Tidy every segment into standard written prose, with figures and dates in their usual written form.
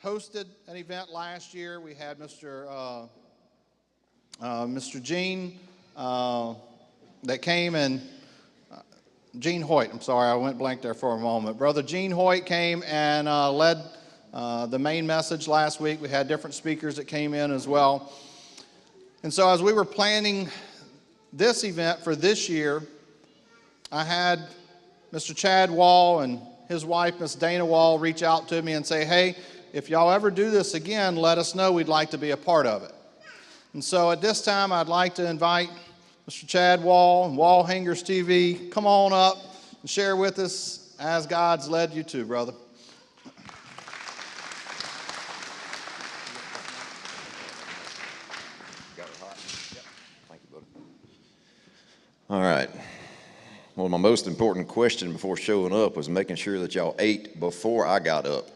hosted an event last year. We had Mr. Gene that came and Gene Hoyt. I'm sorry, I went blank there for a moment. Brother Gene Hoyt came and led the main message last week. We had different speakers that came in as well. And so as we were planning this event for this year, I had Mr. Chad Wall and his wife, Miss Dana Wall, reach out to me and say, hey, if y'all ever do this again, let us know. We'd like to be a part of it. And so at this time, I'd like to invite Mr. Chad Wall and Wall Hangers TV, come on up and share with us as God's led you to, brother. All right. Well, my most important question before showing up was making sure that y'all ate before I got up.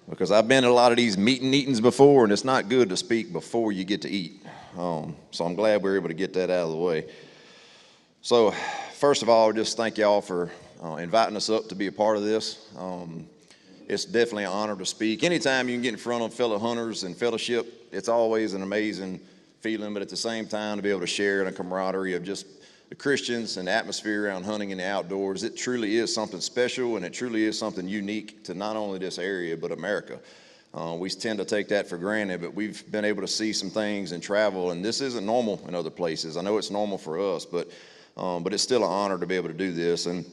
Because I've been at a lot of these meetings before, and it's not good to speak before you get to eat. So I'm glad we were able to get that out of the way. So first of all, just thank y'all for inviting us up to be a part of this. It's definitely an honor to speak. Anytime you can get in front of fellow hunters and fellowship, it's always an amazing feeling, but at the same time to be able to share in a camaraderie of just the Christians and the atmosphere around hunting in the outdoors, it truly is something special, and it truly is something unique to not only this area, but America. We tend to take that for granted, but we've been able to see some things and travel, and this isn't normal in other places. I know it's normal for us, but it's still an honor to be able to do this. And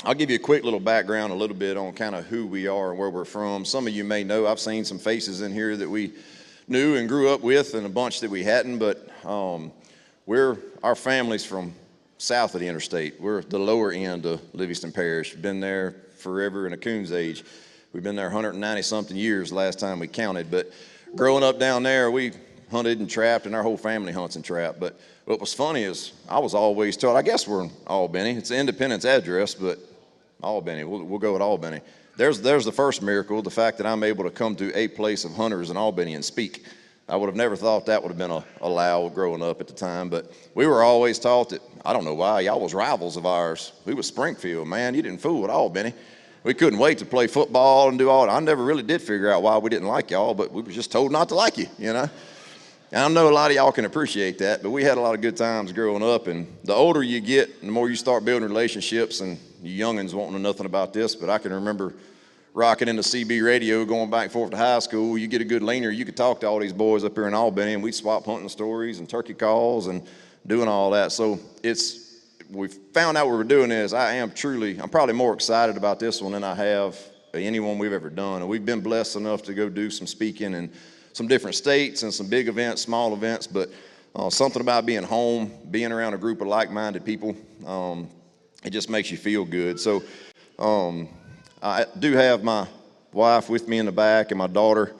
I'll give you a quick little background a little bit on kind of who we are and where we're from. Some of you may know I've seen some faces in here that we knew and grew up with, and a bunch that we hadn't, but our family's from south of the interstate. We're the lower end of Livingston Parish. We've been there forever in a coon's age. We've been there 190-something years last time we counted. But growing up down there, we hunted and trapped, and our whole family hunts and trapped. But what was funny is I was always told, I guess we're in Albany. It's an Independence address, but Albany. We'll go with Albany. There's the first miracle, the fact that I'm able to come to a place of hunters in Albany and speak. I would have never thought that would have been allowed growing up at the time, but we were always taught that, I don't know why, y'all was rivals of ours. We was Springfield, man. You didn't fool with Albany. We couldn't wait to play football and do all that. I never really did figure out why we didn't like y'all, but we were just told not to like you, you know? And I know a lot of y'all can appreciate that, but we had a lot of good times growing up, and the older you get, the more you start building relationships, and you youngins won't know nothing about this, but I can remember rocking into CB radio, going back and forth to high school. You get a good leaner, you could talk to all these boys up here in Albany, and we'd swap hunting stories and turkey calls and doing all that. So we found out what we're doing is I'm probably more excited about this one than I have anyone we've ever done. And we've been blessed enough to go do some speaking in some different states and some big events, small events, but something about being home, being around a group of like-minded people, it just makes you feel good. So I do have my wife with me in the back and my daughter.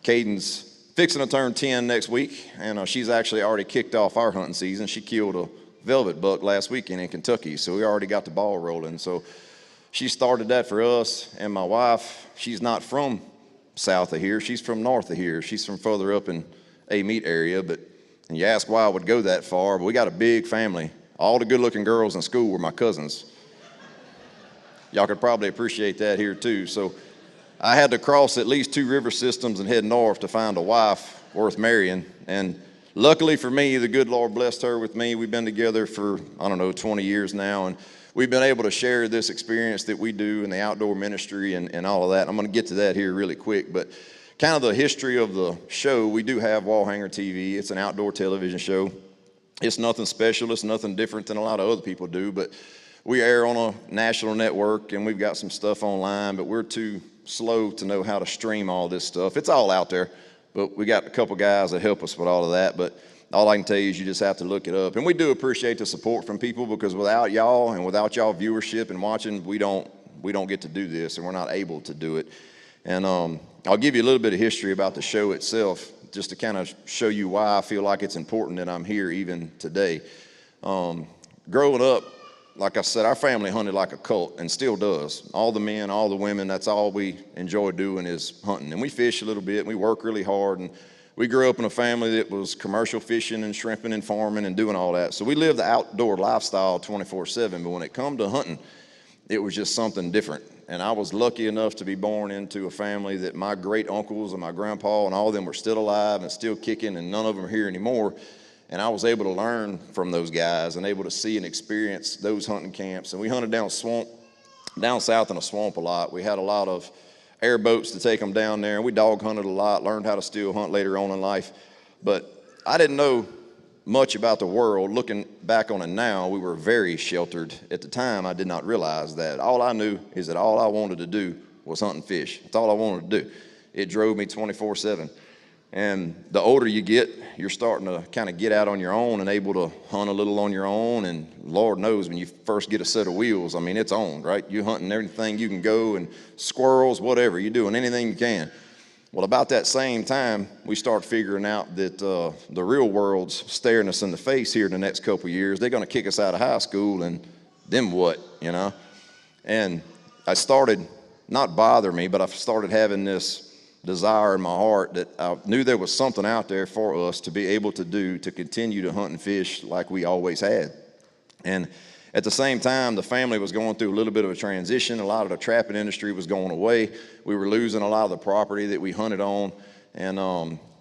Caden's fixing to turn 10 next week, and she's actually already kicked off our hunting season. She killed a velvet buck last weekend in Kentucky, so we already got the ball rolling. So she started that for us, and my wife, she's not from south of here. She's from north of here. She's from further up in Amite area, and you ask why I would go that far, but we got a big family. All the good-looking girls in school were my cousins. Y'all could probably appreciate that here too. So I had to cross at least 2 river systems and head north to find a wife worth marrying. And luckily for me, the good Lord blessed her with me. We've been together for, 20 years now. And we've been able to share this experience that we do in the outdoor ministry and all of that. I'm going to get to that here really quick. But kind of the history of the show, we do have Wall Hanger TV. It's an outdoor television show. It's nothing special. It's nothing different than a lot of other people do. But we air on a national network, and we've got some stuff online, but we're too slow to know how to stream all this stuff. It's all out there, but we got a couple guys that help us with all of that. But all I can tell you is you just have to look it up. And we do appreciate the support from people, because without y'all and without y'all viewership and watching, we don't get to do this, and we're not able to do it. And I'll give you a little bit of history about the show itself, just to kind of show you why I feel like it's important that I'm here even today. Growing up, like I said, our family hunted like a cult, and still does. All the men, all the women, that's all we enjoy doing is hunting. And we fish a little bit, and we work really hard. And we grew up in a family that was commercial fishing and shrimping and farming and doing all that. So we lived the outdoor lifestyle 24/7. But when it come to hunting, it was just something different. And I was lucky enough to be born into a family that my great uncles and my grandpa and all of them were still alive and still kicking, and none of them are here anymore. And I was able to learn from those guys and able to see and experience those hunting camps. And we hunted down south in a swamp a lot. We had a lot of airboats to take them down there, and we dog hunted a lot, learned how to steel hunt later on in life. But I didn't know much about the world. Looking back on it now, we were very sheltered. At the time, I did not realize that. All I knew is that all I wanted to do was hunt and fish. That's all I wanted to do. It drove me 24/7. And the older you get, you're starting to kind of get out on your own and able to hunt a little on your own. And Lord knows, when you first get a set of wheels, I mean, it's on, right? You're hunting everything you can go, and squirrels, whatever. You're doing anything you can. Well, about that same time, we start figuring out that the real world's staring us in the face here in the next couple of years. They're going to kick us out of high school, and then what, you know? And I started, not bother me, but I started having this desire in my heart that I knew there was something out there for us to be able to do to continue to hunt and fish like we always had. And at the same time, the family was going through a little bit of a transition. A lot of the trapping industry was going away. We were losing a lot of the property that we hunted on. And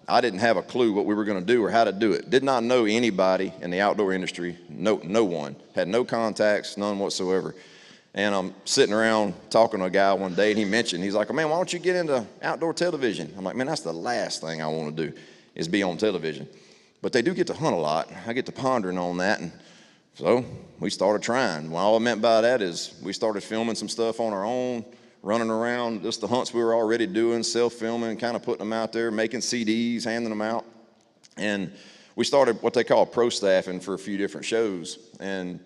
I didn't have a clue what we were going to do or how to do it. Did not know anybody in the outdoor industry. No one. Had no contacts, none whatsoever. And I'm sitting around talking to a guy one day, and he's like, man, why don't you get into outdoor television? I'm like, man, that's the last thing I want to do is be on television. But they do get to hunt a lot. I get to pondering on that. And so we started trying. Well, all I meant by that is we started filming some stuff on our own, running around just the hunts we were already doing, self-filming, kind of putting them out there, making CDs, handing them out. And we started what they call pro staffing for a few different shows. And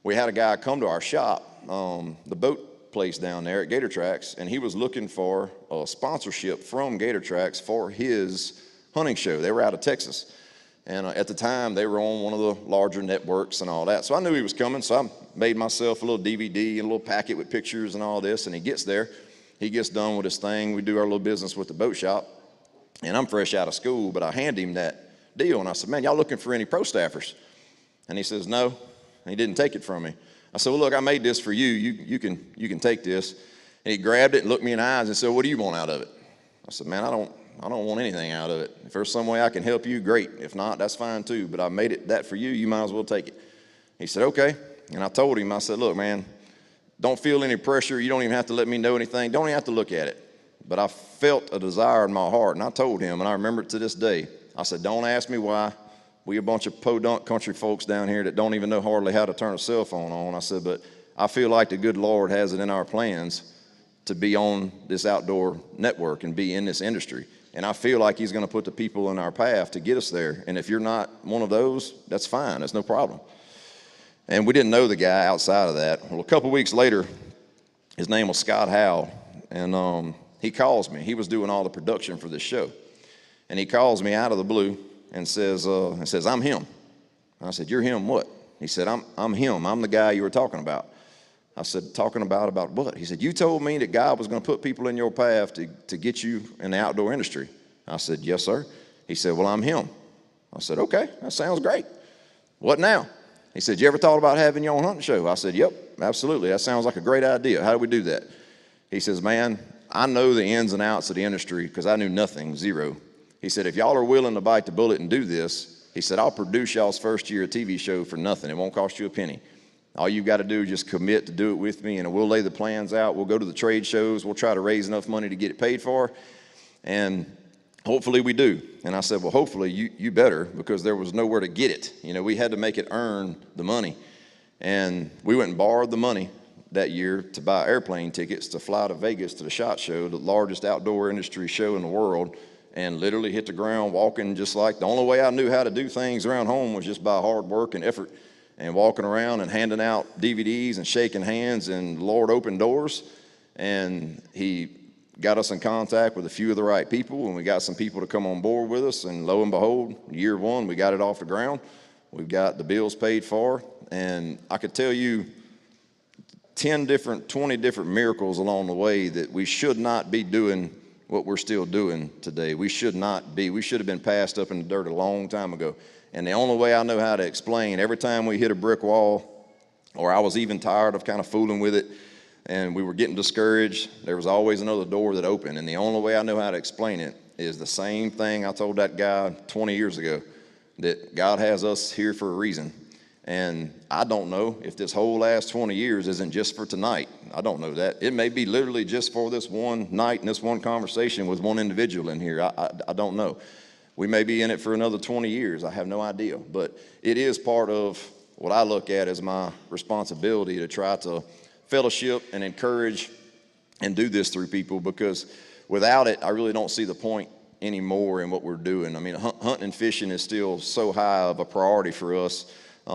we had a guy come to our shop, the boat place down there at Gator Tracks, and he was looking for a sponsorship from Gator Tracks for his hunting show. They were out of Texas. And at the time, they were on one of the larger networks and all that. So I knew he was coming, so I made myself a little DVD and a little packet with pictures and all this. And he gets there. He gets done with his thing. We do our little business with the boat shop. And I'm fresh out of school, but I hand him that deal. And I said, man, y'all looking for any pro staffers? And he says, no. And he didn't take it from me. I said, well, look, I made this for you. You can take this. And he grabbed it and looked me in the eyes and said, what do you want out of it? I said, man, I don't want anything out of it. If there's some way I can help you, great. If not, that's fine too. But I made it that for you. You might as well take it. He said, okay. And I told him, I said, look, man, don't feel any pressure. You don't even have to let me know anything. Don't even have to look at it. But I felt a desire in my heart, and I told him, and I remember it to this day. I said, don't ask me why. We a bunch of podunk country folks down here that don't even know hardly how to turn a cell phone on. I said, but I feel like the good Lord has it in our plans to be on this outdoor network and be in this industry. And I feel like he's going to put the people in our path to get us there. And if you're not one of those, that's fine. That's no problem. And we didn't know the guy outside of that. Well, a couple weeks later, his name was Scott Howell, and he calls me. He was doing all the production for this show. And he calls me out of the blue and says, I'm him. I said, you're him what? He said, I'm him. I'm the guy you were talking about. I said, talking about what? He said, you told me that God was going to put people in your path to get you in the outdoor industry. I said, yes, sir. He said, well, I'm him. I said, okay, that sounds great. What now? He said, you ever thought about having your own hunting show? I said, yep, absolutely. That sounds like a great idea. How do we do that? He says, man, I know the ins and outs of the industry because I knew nothing, zero. He said, if y'all are willing to bite the bullet and do this, he said, I'll produce y'all's first year TV show for nothing. It won't cost you a penny. All you've got to do is just commit to do it with me, and we'll lay the plans out. We'll go to the trade shows. We'll try to raise enough money to get it paid for, and hopefully we do. And I said, well, hopefully you better, because there was nowhere to get it. You know, we had to make it earn the money. And we went and borrowed the money that year to buy airplane tickets to fly to Vegas to the SHOT Show, the largest outdoor industry show in the world, and literally hit the ground walking just like the only way I knew how to do things around home was just by hard work and effort and walking around and handing out DVDs and shaking hands, and the Lord opened doors, and he got us in contact with a few of the right people, and we got some people to come on board with us, and lo and behold, year one, we got it off the ground. We've got the bills paid for, and I could tell you 20 different miracles along the way that we should not be doing what we're still doing today. We should not be. We should have been passed up in the dirt a long time ago. And the only way I know how to explain, every time we hit a brick wall, or I was even tired of kind of fooling with it, and we were getting discouraged, there was always another door that opened. And the only way I know how to explain it is the same thing I told that guy 20 years ago, that God has us here for a reason. And I don't know if this whole last 20 years isn't just for tonight. I don't know that. It may be literally just for this one night and this one conversation with one individual in here. I don't know. We may be in it for another 20 years. I have no idea. But it is part of what I look at as my responsibility to try to fellowship and encourage and do this through people, because without it, I really don't see the point anymore in what we're doing. I mean, hunting and fishing is still so high of a priority for us,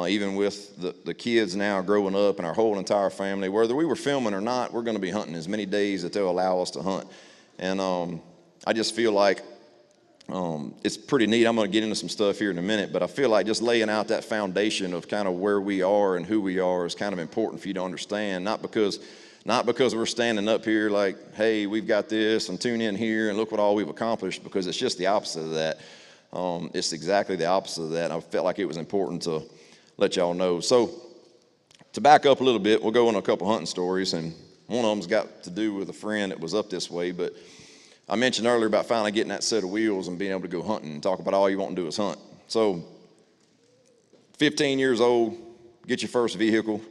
even with the kids now growing up and our whole entire family. Whether we were filming or not, we're going to be hunting as many days that they'll allow us to hunt. And I just feel like it's pretty neat. I'm going to get into some stuff here in a minute, but I feel like just laying out that foundation of kind of where we are and who we are is kind of important for you to understand. Not because we're standing up here like, hey, we've got this, and tune in here and look what all we've accomplished, because it's just the opposite of that. It's exactly the opposite of that. I felt like it was important to let y'all know. So to back up a little bit, we'll go into a couple hunting stories, and one of them's got to do with a friend that was up this way. But I mentioned earlier about finally getting that set of wheels and being able to go hunting, and talk about all you want to do is hunt. So 15 years old, get your first vehicle.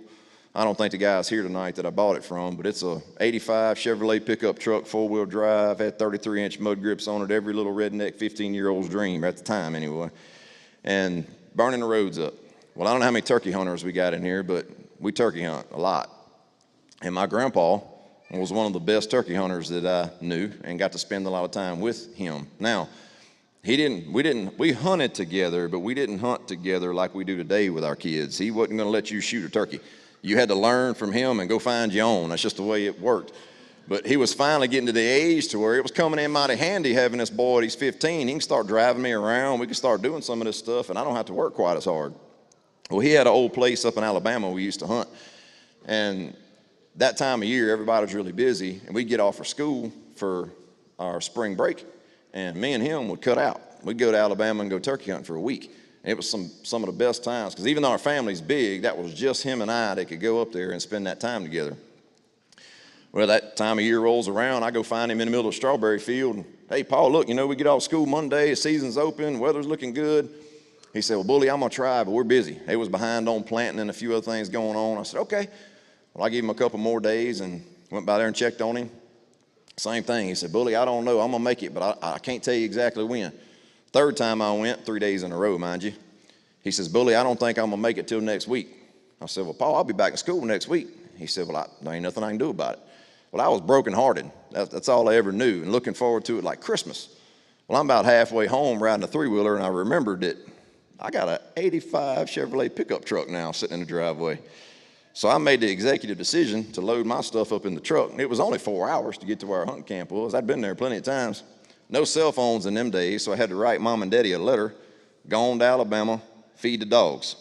I don't think the guy's here tonight that I bought it from, but it's a 85 Chevrolet pickup truck, 4-wheel drive, had 33-inch mud grips on it, every little redneck 15-year-old's dream at the time anyway, and burning the roads up. Well, I don't know how many turkey hunters we got in here, but we turkey hunt a lot. And my grandpa was one of the best turkey hunters that I knew, and got to spend a lot of time with him. Now, we hunted together, but we didn't hunt together like we do today with our kids. He wasn't going to let you shoot a turkey. You had to learn from him and go find your own. That's just the way it worked. But he was finally getting to the age to where it was coming in mighty handy having this boy. He's 15. He can start driving me around. We can start doing some of this stuff, and I don't have to work quite as hard. Well, he had an old place up in Alabama we used to hunt. And that time of year, everybody was really busy, and we'd get off for school for our spring break, and me and him would cut out. We'd go to Alabama and go turkey hunting for a week. And it was some of the best times, because even though our family's big, that was just him and I that could go up there and spend that time together. Well, that time of year rolls around, I go find him in the middle of the strawberry field, and, hey, Paul, look, we get off school Monday, the season's open, weather's looking good. He said, well, Bully, I'm going to try, but we're busy. They was behind on planting and a few other things going on. I said, okay. Well, I gave him a couple more days and went by there and checked on him. Same thing. He said, Bully, I don't know. I'm going to make it, but I can't tell you exactly when. Third time I went, 3 days in a row, mind you. He says, Bully, I don't think I'm going to make it till next week. I said, well, Paul, I'll be back in school next week. He said, well, there ain't nothing I can do about it. Well, I was brokenhearted. That's all I ever knew, and looking forward to it like Christmas. Well, I'm about halfway home riding a three-wheeler, and I remembered that I got an 85 Chevrolet pickup truck now sitting in the driveway. So I made the executive decision to load my stuff up in the truck. It was only 4 hours to get to where our hunting camp was. I'd been there plenty of times. No cell phones in them days, so I had to write Mom and Daddy a letter, gone to Alabama, feed the dogs.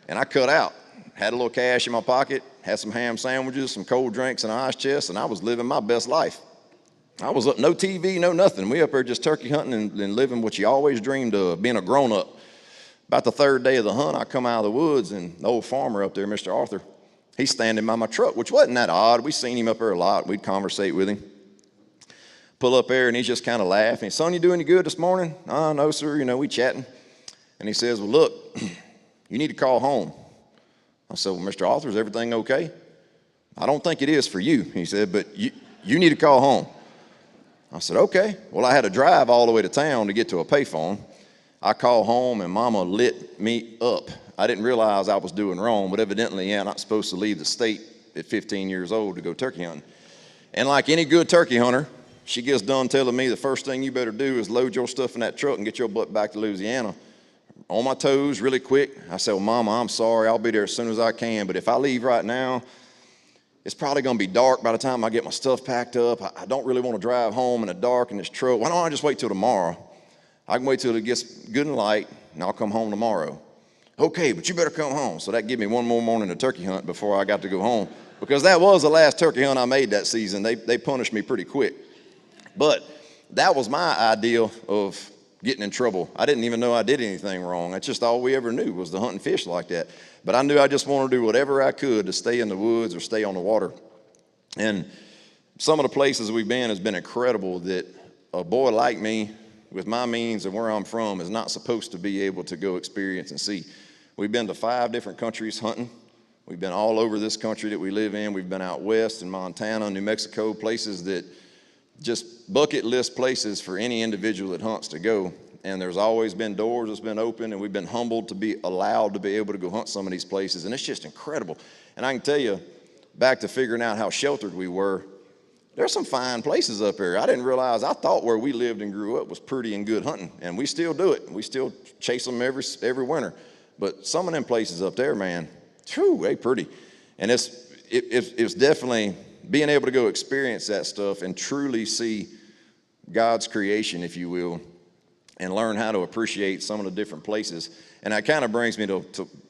And I cut out. Had a little cash in my pocket, had some ham sandwiches, some cold drinks, and an ice chest, and I was living my best life. I was up, no TV, no nothing. We up there just turkey hunting and living what you always dreamed of, being a grown-up. About the third day of the hunt, I come out of the woods, and the old farmer up there, Mr. Arthur, he's standing by my truck, which wasn't that odd. We seen him up there a lot. We'd conversate with him. Pull up there, and he's just kind of laughing. Son, you doing any good this morning? No, sir. We chatting. And he says, well, look, you need to call home. I said, well, Mr. Arthur, is everything okay? I don't think it is for you, he said, but you need to call home. I said, okay. Well, I had to drive all the way to town to get to a payphone. I called home, and Mama lit me up. I didn't realize I was doing wrong, but evidently, I'm not supposed to leave the state at 15 years old to go turkey hunting. And like any good turkey hunter, she gets done telling me the first thing you better do is load your stuff in that truck and get your butt back to Louisiana. On my toes really quick. I said, well, Mama, I'm sorry. I'll be there as soon as I can. But if I leave right now, it's probably going to be dark by the time I get my stuff packed up. I don't really want to drive home in the dark in this truck. Why don't I just wait till tomorrow? I can wait till it gets good and light, and I'll come home tomorrow. Okay, but you better come home. So that gave me one more morning to turkey hunt before I got to go home, because that was the last turkey hunt I made that season. They punished me pretty quick. But that was my idea of getting in trouble. I didn't even know I did anything wrong. That's just all we ever knew was to hunt and fish like that. But I knew I just wanted to do whatever I could to stay in the woods or stay on the water. And some of the places we've been has been incredible that a boy like me, with my means and where I'm from, is not supposed to be able to go experience and see. We've been to 5 different countries hunting. We've been all over this country that we live in. We've been out west in Montana, New Mexico, places that just bucket list places for any individual that hunts to go. And there's always been doors that's been open, and we've been humbled to be allowed to be able to go hunt some of these places. And it's just incredible. And I can tell you, back to figuring out how sheltered we were, there's some fine places up here. I didn't realize, I thought where we lived and grew up was pretty and good hunting, and we still do it. We still chase them every winter. But some of them places up there, man, whew, they pretty. And it's definitely being able to go experience that stuff and truly see God's creation, if you will, and learn how to appreciate some of the different places. And that kind of brings me to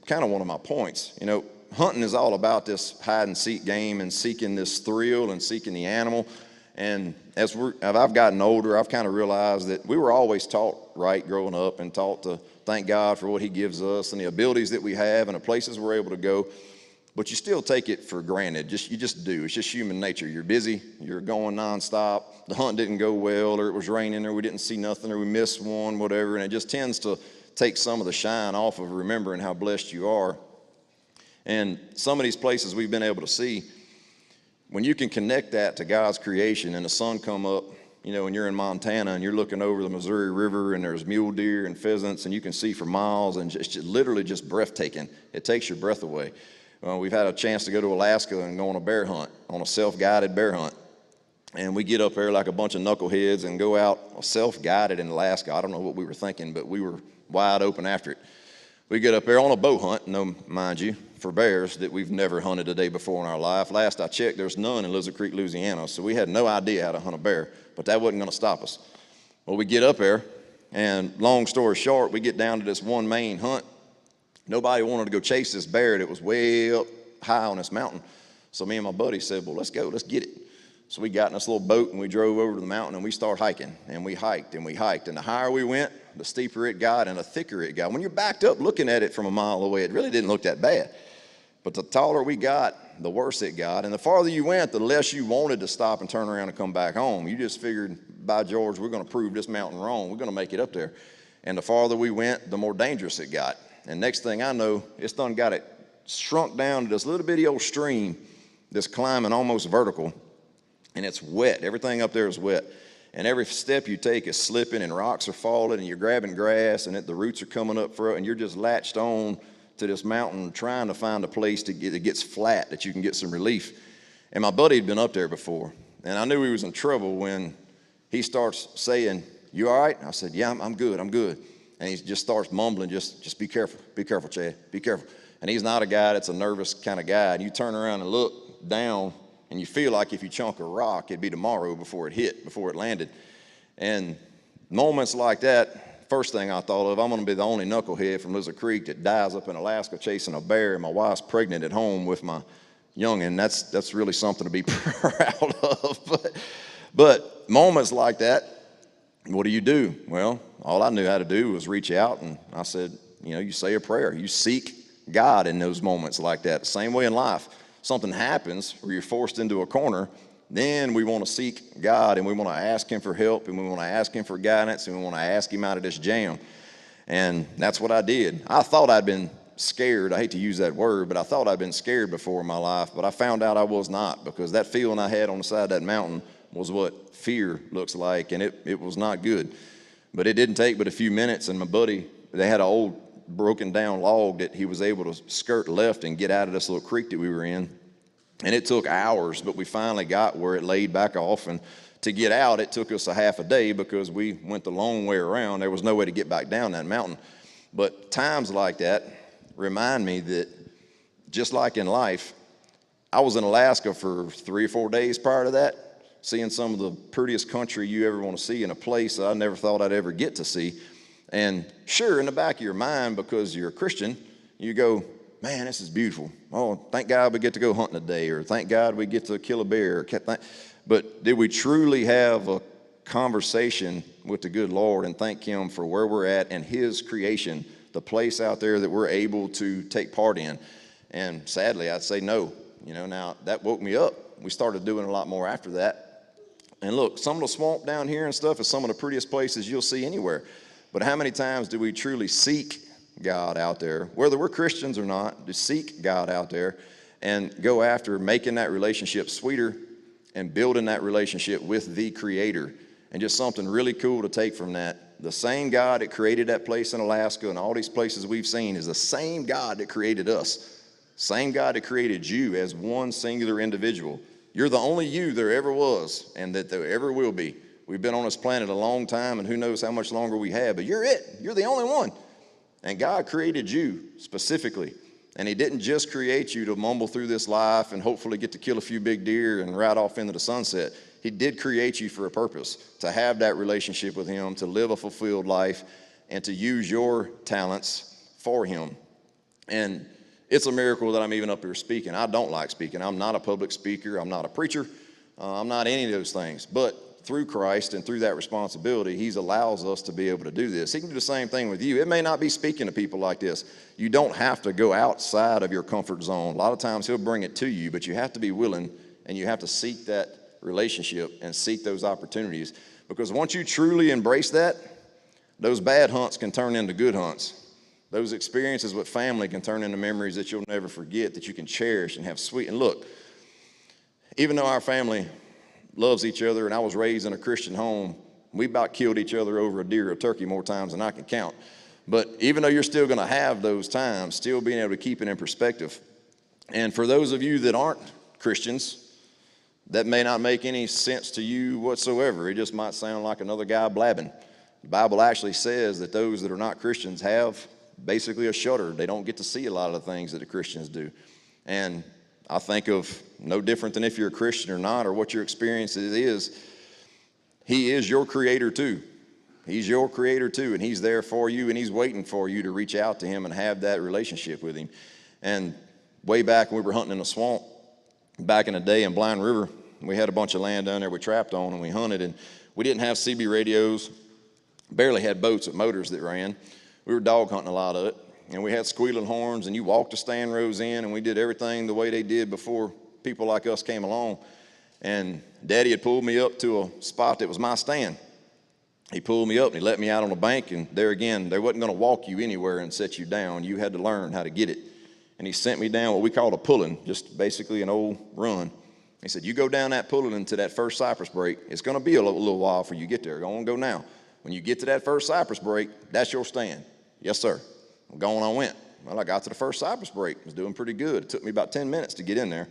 kind of one of my points. You know, hunting is all about this hide and seek game and seeking this thrill and seeking the animal. And as I've gotten older, I've kind of realized that we were always taught right growing up and taught to thank God for what he gives us and the abilities that we have and the places we're able to go. But you still take it for granted. You just do. It's just human nature. You're busy. You're going nonstop. The hunt didn't go well, or it was raining, or we didn't see nothing, or we missed one, whatever. And it just tends to take some of the shine off of remembering how blessed you are. And some of these places we've been able to see, when you can connect that to God's creation and the sun come up, you know, when you're in Montana and you're looking over the Missouri River and there's mule deer and pheasants and you can see for miles, and it's just literally just breathtaking. It takes your breath away. We've had a chance to go to Alaska and go on a bear hunt, on a self-guided bear hunt. And we get up there like a bunch of knuckleheads and go out self-guided in Alaska. I don't know what we were thinking, but we were wide open after it. We get up there on a bow hunt, no, mind you, for bears that we've never hunted a day before in our life. Last I checked, there's none in Lizard Creek, Louisiana, so we had no idea how to hunt a bear, but that wasn't going to stop us. Well, we get up there, and long story short, we get down to this one main hunt. Nobody wanted to go chase this bear that was way up high on this mountain. So me and my buddy said, well, let's go, let's get it. So we got in this little boat and we drove over to the mountain and we started hiking. And we hiked and we hiked. And the higher we went, the steeper it got and the thicker it got. When you're backed up looking at it from a mile away, it really didn't look that bad. But the taller we got, the worse it got. And the farther you went, the less you wanted to stop and turn around and come back home. You just figured, by George, we're going to prove this mountain wrong. We're going to make it up there. And the farther we went, the more dangerous it got. And next thing I know, it's done got it shrunk down to this little bitty old stream that's climbing almost vertical. And it's wet. Everything up there is wet. And every step you take is slipping and rocks are falling and you're grabbing grass and the roots are coming up for it and you're just latched on to this mountain trying to find a place that gets flat, that you can get some relief. And my buddy had been up there before. And I knew he was in trouble when he starts saying, you all right? I said, yeah, I'm good, I'm good. And he just starts mumbling, just be careful, Chad, be careful. And he's not a guy that's a nervous kind of guy. And you turn around and look down, and you feel like if you chunk a rock, it'd be tomorrow before it landed. And moments like that, first thing I thought of, I'm going to be the only knucklehead from Lizard Creek that dies up in Alaska chasing a bear, and my wife's pregnant at home with my youngin'. That's really something to be proud of. But moments like that, what do? Well, all I knew how to do was reach out, and I said, you know, you say a prayer. You seek God in those moments like that. Same way in life. Something happens where you're forced into a corner, then we want to seek God, and we want to ask him for help, and we want to ask him for guidance, and we want to ask him out of this jam. And that's what I did. I thought I'd been scared. I hate to use that word, but I thought I'd been scared before in my life, but I found out I was not, because that feeling I had on the side of that mountain was what fear looks like, and it was not good. But it didn't take but a few minutes, and my buddy, they had an old broken down log that he was able to skirt left and get out of this little creek that we were in. And it took hours, but we finally got where it laid back off. And to get out, it took us a half a day because we went the long way around. There was no way to get back down that mountain. But times like that remind me that just like in life, I was in Alaska for 3 or 4 days prior to that, seeing some of the prettiest country you ever want to see in a place that I never thought I'd ever get to see. And sure, in the back of your mind, because you're a Christian, you go, man, this is beautiful. Oh, thank God we get to go hunting today, or thank God we get to kill a bear. But did we truly have a conversation with the good Lord and thank him for where we're at and his creation, the place out there that we're able to take part in? And sadly, I'd say no. You know, now that woke me up. We started doing a lot more after that. And look, some of the swamp down here and stuff is some of the prettiest places you'll see anywhere. But how many times do we truly seek God out there, whether we're Christians or not, to seek God out there and go after making that relationship sweeter and building that relationship with the Creator? And just something really cool to take from that. The same God that created that place in Alaska and all these places we've seen is the same God that created us. Same God that created you as one singular individual. You're the only you there ever was and that there ever will be. We've been on this planet a long time, and who knows how much longer we have, but you're it. You're the only one. And God created you specifically. And he didn't just create you to mumble through this life and hopefully get to kill a few big deer and ride off into the sunset. He did create you for a purpose, to have that relationship with him, to live a fulfilled life, and to use your talents for him. And it's a miracle that I'm even up here speaking. I don't like speaking. I'm not a public speaker. I'm not a preacher. I'm not any of those things. But through Christ and through that responsibility, he allows us to be able to do this. He can do the same thing with you. It may not be speaking to people like this. You don't have to go outside of your comfort zone. A lot of times he'll bring it to you, but you have to be willing, and you have to seek that relationship and seek those opportunities. Because once you truly embrace that, those bad hunts can turn into good hunts. Those experiences with family can turn into memories that you'll never forget, that you can cherish and have sweet. And look, even though our family loves each other, and I was raised in a Christian home, we about killed each other over a deer or a turkey more times than I can count. But even though you're still going to have those times, still being able to keep it in perspective. And for those of you that aren't Christians, that may not make any sense to you whatsoever. It just might sound like another guy blabbing. The Bible actually says that those that are not Christians have basically a shutter. They don't get to see a lot of the things that the Christians do. And I think of no different than if you're a Christian or not, or what your experience is. He is your creator too. He's your creator too, and he's there for you, and he's waiting for you to reach out to him and have that relationship with him. And way back when we were hunting in the swamp, back in the day in Blind River, we had a bunch of land down there we trapped on, and we hunted, and we didn't have CB radios, barely had boats with motors that ran. We were dog hunting a lot of it. And we had squealing horns, and you walked the stand rows in, and we did everything the way they did before people like us came along. And Daddy had pulled me up to a spot that was my stand. He pulled me up, and he let me out on a bank, and there again, they wasn't going to walk you anywhere and set you down. You had to learn how to get it. And he sent me down what we called a pulling, just basically an old run. He said, you go down that pulling into that first cypress break. It's going to be a little while for you to get there. Go on, go now. When you get to that first cypress break, that's your stand. Yes, sir. Going I went. Well, I got to the first cypress break. It was doing pretty good. It took me about 10 minutes to get in there.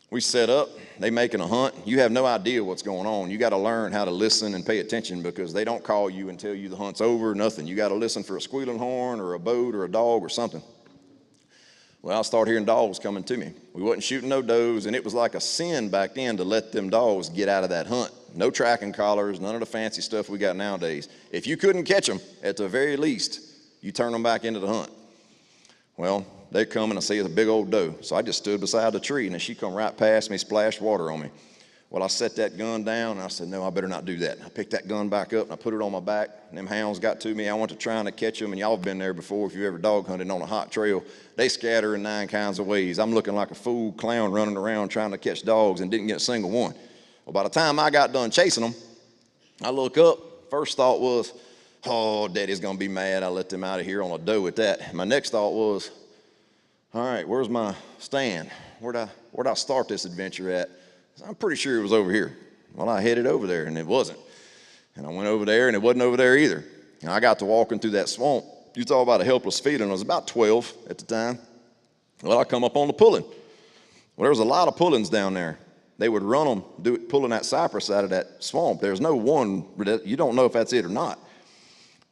We set up. They making a hunt. You have no idea what's going on. You got to learn how to listen and pay attention, because they don't call you and tell you the hunt's over, nothing. You got to listen for a squealing horn or a boat or a dog or something. Well, I started hearing dogs coming to me. We wasn't shooting no does, and it was like a sin back then to let them dogs get out of that hunt. No tracking collars, none of the fancy stuff we got nowadays. If you couldn't catch them, at the very least, you turn them back into the hunt. Well, they come and I see it's a big old doe. So I just stood beside the tree, and then she come right past me, splashed water on me. Well, I set that gun down, and I said, no, I better not do that. I picked that gun back up, and I put it on my back, and them hounds got to me. I went to trying to catch them, and y'all have been there before if you ever dog hunted on a hot trail. They scatter in 9 kinds of ways. I'm looking like a fool clown running around trying to catch dogs and didn't get a single one. Well, by the time I got done chasing them, I look up. First thought was, oh, Daddy's going to be mad I let them out of here on a doe at that. My next thought was, all right, where's my stand? Where'd I start this adventure at? I'm pretty sure it was over here. Well, I headed over there, and it wasn't. And I went over there, and it wasn't over there either. And I got to walking through that swamp. You talk about a helpless feeling. I was about 12 at the time. Well, I come up on the pulling. Well, there was a lot of pullings down there. They would run them, pulling that cypress out of that swamp. There's no one, you don't know if that's it or not.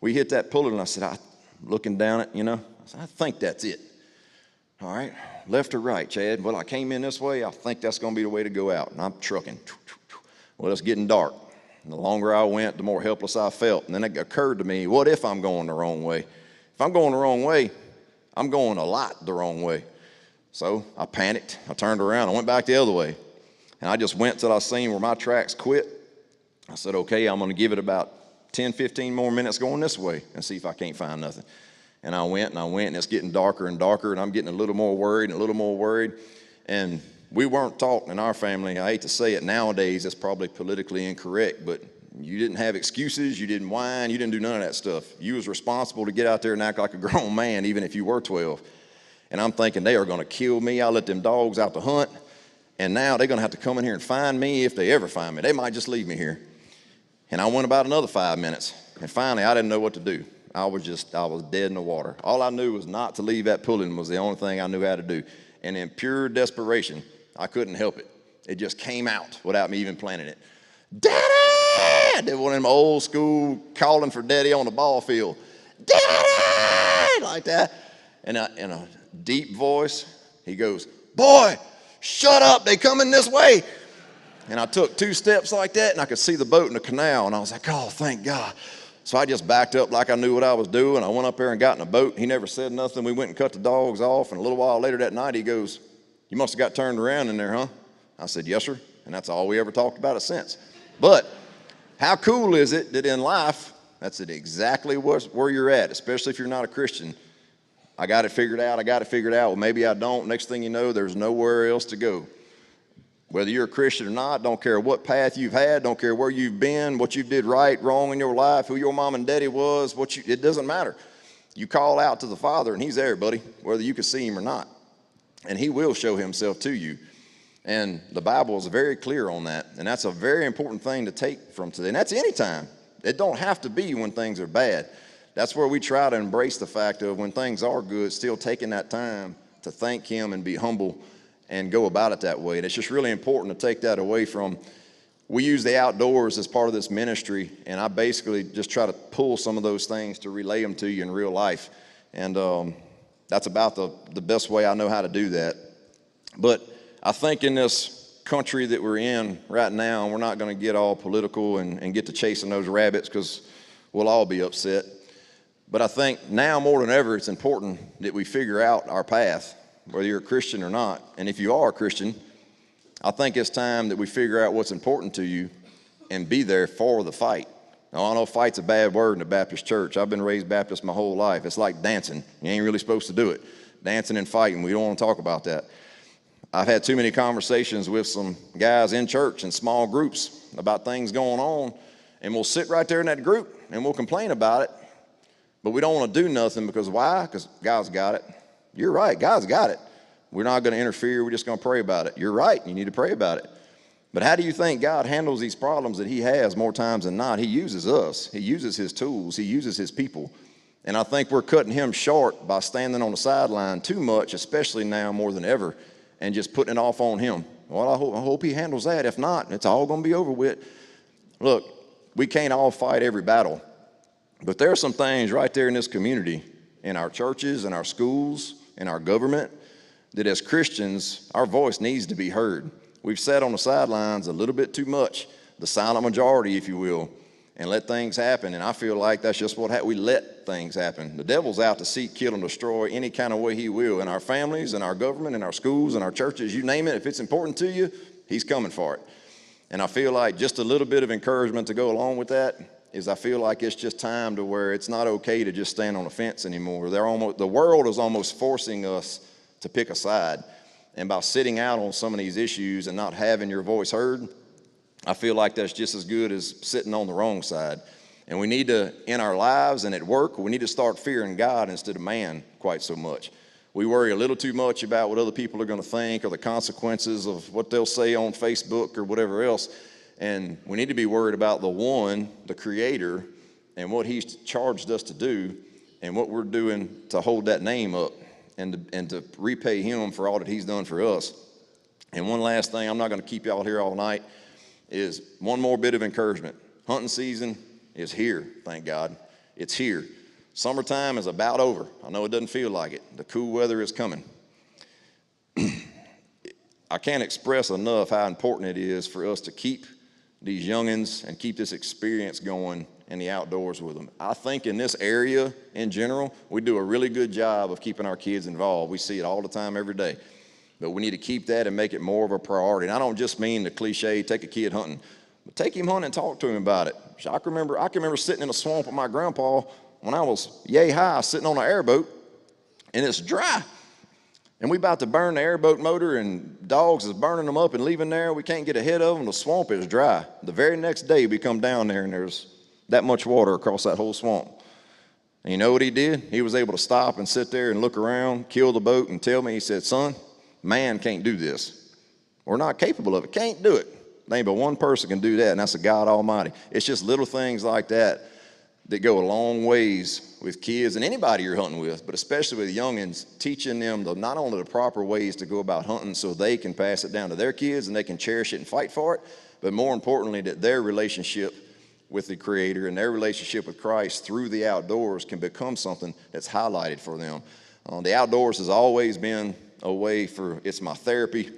We hit that pulling, and I said, looking down it, I said, I think that's it. All right, left or right, Chad? Well, I came in this way. I think that's going to be the way to go out. And I'm trucking. Well, it's getting dark. And the longer I went, the more helpless I felt. And then it occurred to me, what if I'm going the wrong way? If I'm going the wrong way, I'm going a lot the wrong way. So I panicked. I turned around. I went back the other way. And I just went till I seen where my tracks quit. I said, okay, I'm going to give it about 10, 15 more minutes going this way and see if I can't find nothing. And I went, and it's getting darker and darker, and I'm getting a little more worried and a little more worried. And we weren't taught in our family, I hate to say it, nowadays it's probably politically incorrect, but you didn't have excuses, you didn't whine, you didn't do none of that stuff. You was responsible to get out there and act like a grown man, even if you were 12. And I'm thinking they are gonna kill me. I let them dogs out to hunt, and now they're gonna have to come in here and find me if they ever find me. They might just leave me here. And I went about another 5 minutes, and finally I didn't know what to do. I was dead in the water. All I knew was not to leave that pulling was the only thing I knew how to do. And in pure desperation, I couldn't help it. It just came out without me even planning it. Daddy! I did one of them old school calling for daddy on the ball field. Daddy! Like that. And in a deep voice, he goes, boy, shut up, they coming this way. And I took 2 steps like that, and I could see the boat in the canal, and I was like, oh, thank God. So I just backed up like I knew what I was doing. I went up there and got in a boat. He never said nothing. We went and cut the dogs off, and a little while later that night, he goes, you must have got turned around in there, huh? I said, yes, sir. And that's all we ever talked about it since. But how cool is it that in life, that's exactly where you're at, especially if you're not a Christian. I got it figured out. Well, maybe I don't. Next thing you know, there's nowhere else to go. Whether you're a Christian or not, don't care what path you've had, don't care where you've been, what you did right, wrong in your life, who your mom and daddy was, it doesn't matter. You call out to the Father and he's there, buddy, whether you can see him or not. And he will show himself to you. And the Bible is very clear on that. And that's a very important thing to take from today. And that's any time. It don't have to be when things are bad. That's where we try to embrace the fact of when things are good, still taking that time to thank him and be humble and go about it that way. And it's just really important to take that away from, we use the outdoors as part of this ministry, and I basically just try to pull some of those things to relay them to you in real life. And that's about the best way I know how to do that. But I think in this country that we're in right now, we're not going to get all political and get to chasing those rabbits because we'll all be upset. But I think now more than ever, it's important that we figure out our path, whether you're a Christian or not. And if you are a Christian, I think it's time that we figure out what's important to you and be there for the fight. Now, I know fight's a bad word in the Baptist church. I've been raised Baptist my whole life. It's like dancing. You ain't really supposed to do it. Dancing and fighting, we don't want to talk about that. I've had too many conversations with some guys in church in small groups about things going on, and we'll sit right there in that group and we'll complain about it, but we don't want to do nothing because why? Because God's got it. You're right, God's got it. We're not going to interfere, we're just going to pray about it. You're right, you need to pray about it. But how do you think God handles these problems that he has more times than not? He uses us, he uses his tools, he uses his people. And I think we're cutting him short by standing on the sideline too much, especially now more than ever, and just putting it off on him. Well, I hope he handles that. If not, it's all going to be over with. Look, we can't all fight every battle, but there are some things right there in this community, in our churches, in our schools, in our government, that as Christians, our voice needs to be heard. We've sat on the sidelines a little bit too much, the silent majority, if you will, and let things happen. And I feel like that's just what we let things happen. The devil's out to seek, kill, and destroy any kind of way he will. In our families, in our government, in our schools, in our churches, you name it, if it's important to you, he's coming for it. And I feel like just a little bit of encouragement to go along with that is I feel like it's just time to where it's not okay to just stand on the fence anymore. The world is almost forcing us to pick a side. And by sitting out on some of these issues and not having your voice heard, I feel like that's just as good as sitting on the wrong side. And we need to, in our lives and at work, we need to start fearing God instead of man quite so much. We worry a little too much about what other people are going to think or the consequences of what they'll say on Facebook or whatever else. And we need to be worried about the one, the Creator, and what he's charged us to do and what we're doing to hold that name up and to repay him for all that he's done for us. And one last thing, I'm not going to keep y'all here all night, is one more bit of encouragement. Hunting season is here, thank God. It's here. Summertime is about over. I know it doesn't feel like it. The cool weather is coming. I can't express enough how important it is for us to keep these youngins and keep this experience going in the outdoors with them. I think in this area in general, we do a really good job of keeping our kids involved. We see it all the time, every day. But we need to keep that and make it more of a priority. And I don't just mean the cliche, take a kid hunting, but take him hunting and talk to him about it. I can remember sitting in a swamp with my grandpa when I was yay high, sitting on an airboat, and it's dry. And we about to burn the airboat motor, and dogs is burning them up and leaving there. We can't get ahead of them. The swamp is dry. The very next day we come down there and there's that much water across that whole swamp. And you know what he did? He was able to stop and sit there and look around, kill the boat, and tell me, he said, son, man can't do this. We're not capable of it. Can't do it. There ain't but one person can do that, and that's the God Almighty. It's just little things like that that go a long ways with kids and anybody you're hunting with, but especially with youngins, teaching them not only the proper ways to go about hunting so they can pass it down to their kids and they can cherish it and fight for it, but more importantly, that their relationship with the Creator and their relationship with Christ through the outdoors can become something that's highlighted for them. The outdoors has always been a way for, it's my therapy,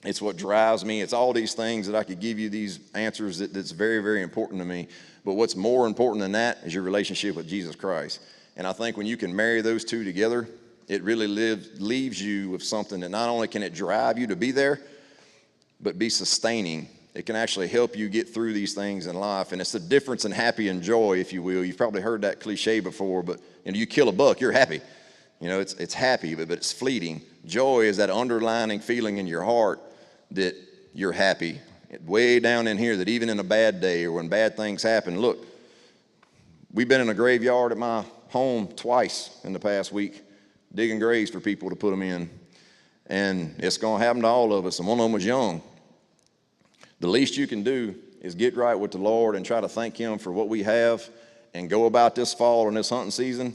it's what drives me, it's all these things that I could give you these answers that's very, very important to me. But what's more important than that is your relationship with Jesus Christ. And I think when you can marry those two together, it really leaves you with something that not only can it drive you to be there, but be sustaining. It can actually help you get through these things in life. And it's the difference in happy and joy, if you will. You've probably heard that cliche before, but you kill a buck, you're happy. It's happy, but it's fleeting. Joy is that underlining feeling in your heart that you're happy. Way down in here, that even in a bad day or when bad things happen, look, we've been in a graveyard at my home twice in the past week, digging graves for people to put them in. And it's going to happen to all of us, and one of them was young. The least you can do is get right with the Lord and try to thank Him for what we have and go about this fall and this hunting season.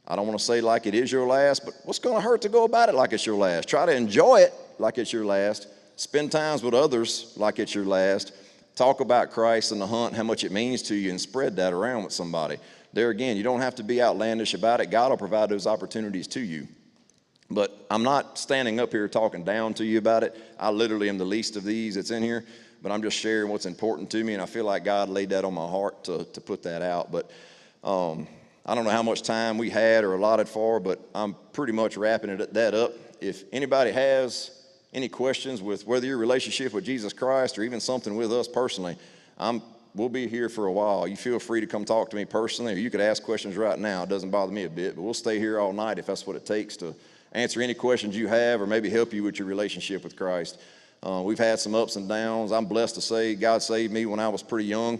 I don't want to say like it is your last, but what's going to hurt to go about it like it's your last? Try to enjoy it like it's your last. Spend times with others like it's your last. Talk about Christ and the hunt, how much it means to you, and spread that around with somebody. There again, you don't have to be outlandish about it. God will provide those opportunities to you. But I'm not standing up here talking down to you about it. I literally am the least of these that's in here, but I'm just sharing what's important to me, and I feel like God laid that on my heart to put that out. But I don't know how much time we had or allotted for, but I'm pretty much wrapping that up. If anybody has any questions with whether your relationship with Jesus Christ or even something with us personally, we'll be here for a while. You feel free to come talk to me personally, or you could ask questions right now. It doesn't bother me a bit, but we'll stay here all night if that's what it takes to answer any questions you have or maybe help you with your relationship with Christ. We've had some ups and downs. I'm blessed to say God saved me when I was pretty young,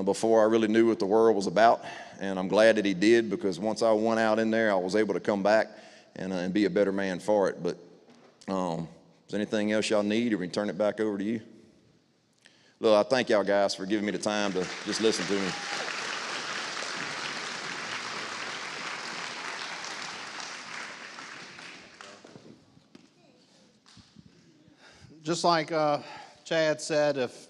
before I really knew what the world was about, and I'm glad that He did, because once I went out in there, I was able to come back and be a better man for it. But is there anything else y'all need, or we can turn it back over to you? Look, I thank y'all guys for giving me the time to just listen to me. Just like Chad said, if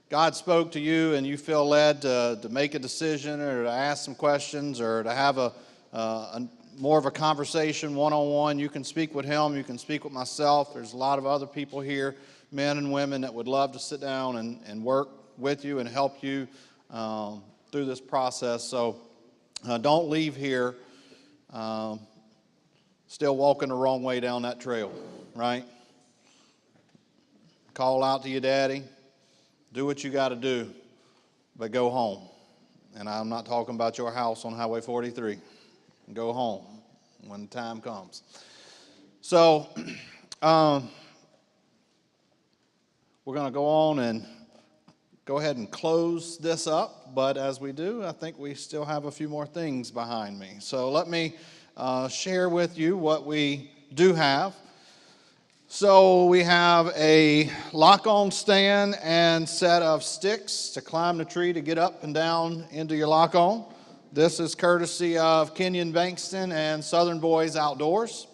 God spoke to you and you feel led to make a decision or to ask some questions or to have more of a conversation one-on-one, you can speak with him, you can speak with myself. There's a lot of other people here, men and women, that would love to sit down and work with you and help you through this process. So don't leave here still walking the wrong way down that trail, right? Call out to your daddy, do what you got to do, but go home. And I'm not talking about your house on Highway 43. Go home when the time comes. So we're going to go on and go ahead and close this up. But as we do, I think we still have a few more things behind me. So let me share with you what we do have. So we have a lock-on stand and set of sticks to climb the tree to get up and down into your lock-on. This is courtesy of Kenyon Bankston and Southern Boys Outdoors.